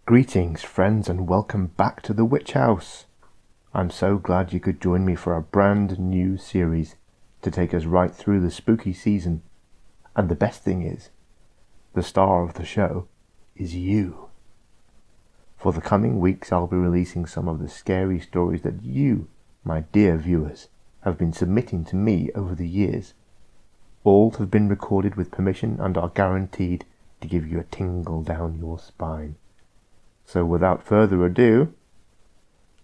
Greetings, friends, and welcome back to the Witch House. I'm so glad you could join me for a brand new series to take us right through the spooky season. And the best thing is, the star of the show is you. For the coming weeks, I'll be releasing some of the scary stories that you, my dear viewers, have been submitting to me over the years. All have been recorded with permission and are guaranteed to give you a tingle down your spine. So without further ado,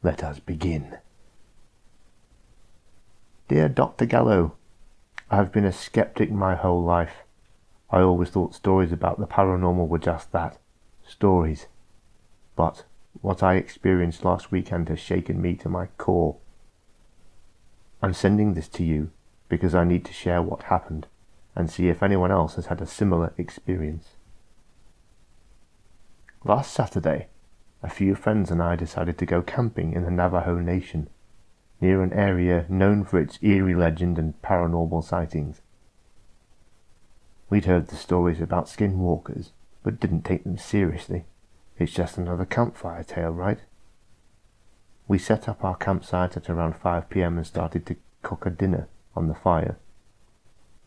let us begin. Dear Dr. Gallo, I have been a skeptic my whole life. I always thought stories about the paranormal were just that, stories. But what I experienced last weekend has shaken me to my core. I'm sending this to you because I need to share what happened and see if anyone else has had a similar experience. Last Saturday, a few friends and I decided to go camping in the Navajo Nation, near an area known for its eerie legend and paranormal sightings. We'd heard the stories about skinwalkers, but didn't take them seriously. It's just another campfire tale, right? We set up our campsite at around 5 p.m. and started to cook a dinner on the fire.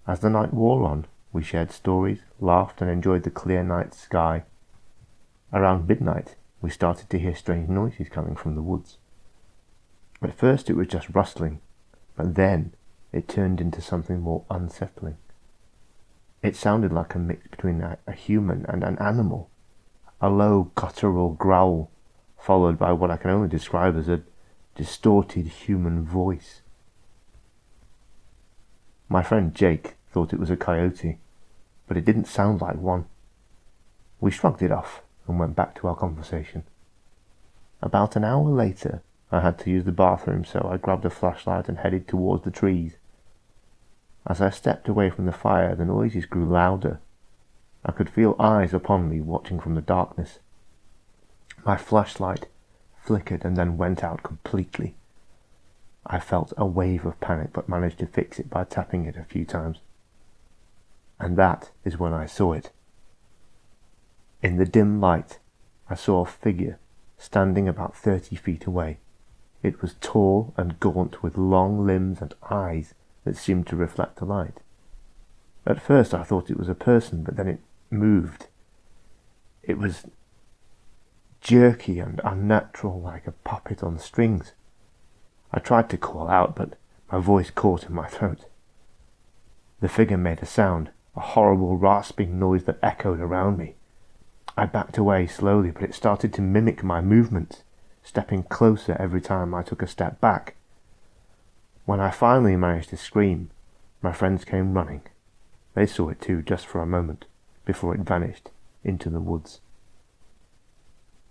As the night wore on, we shared stories, laughed, and enjoyed the clear night sky. Around midnight, we started to hear strange noises coming from the woods. At first it was just rustling, but then it turned into something more unsettling. It sounded like a mix between a human and an animal, a low guttural growl, followed by what I can only describe as a distorted human voice. My friend Jake thought it was a coyote, but it didn't sound like one. We shrugged it off and went back to our conversation. About an hour later, I had to use the bathroom, so I grabbed a flashlight and headed towards the trees. As I stepped away from the fire, the noises grew louder. I could feel eyes upon me watching from the darkness. My flashlight flickered and then went out completely. I felt a wave of panic but managed to fix it by tapping it a few times. And that is when I saw it. In the dim light, I saw a figure standing about 30 feet away. It was tall and gaunt with long limbs and eyes that seemed to reflect the light. At first I thought it was a person, but then it moved. It was jerky and unnatural, like a puppet on strings. I tried to call out, but my voice caught in my throat. The figure made a sound, a horrible rasping noise that echoed around me. I backed away slowly, but it started to mimic my movements, stepping closer every time I took a step back. When I finally managed to scream, my friends came running. They saw it too, just for a moment, before it vanished into the woods.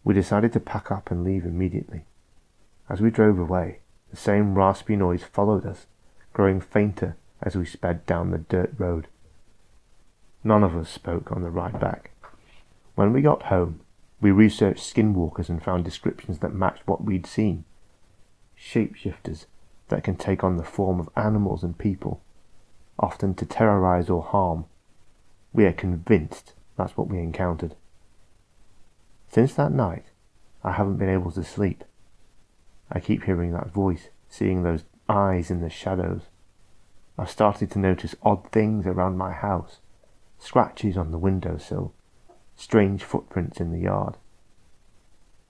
We decided to pack up and leave immediately. As we drove away, the same raspy noise followed us, growing fainter as we sped down the dirt road. None of us spoke on the ride back. When we got home, we researched skinwalkers and found descriptions that matched what we'd seen. Shapeshifters that can take on the form of animals and people, often to terrorize or harm. We are convinced that's what we encountered. Since that night, I haven't been able to sleep. I keep hearing that voice, seeing those eyes in the shadows. I've started to notice odd things around my house, scratches on the windowsill, strange footprints in the yard.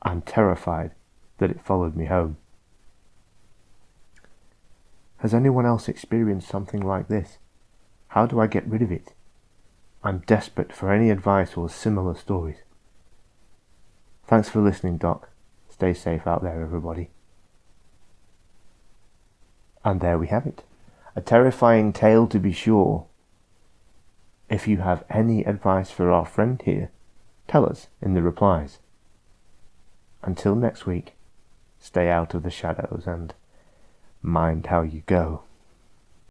I'm terrified that it followed me home. Has anyone else experienced something like this? How do I get rid of it? I'm desperate for any advice or similar stories. Thanks for listening, Doc. Stay safe out there, everybody. And there we have it. A terrifying tale, to be sure. If you have any advice for our friend here, tell us in the replies. Until next week, stay out of the shadows and mind how you go.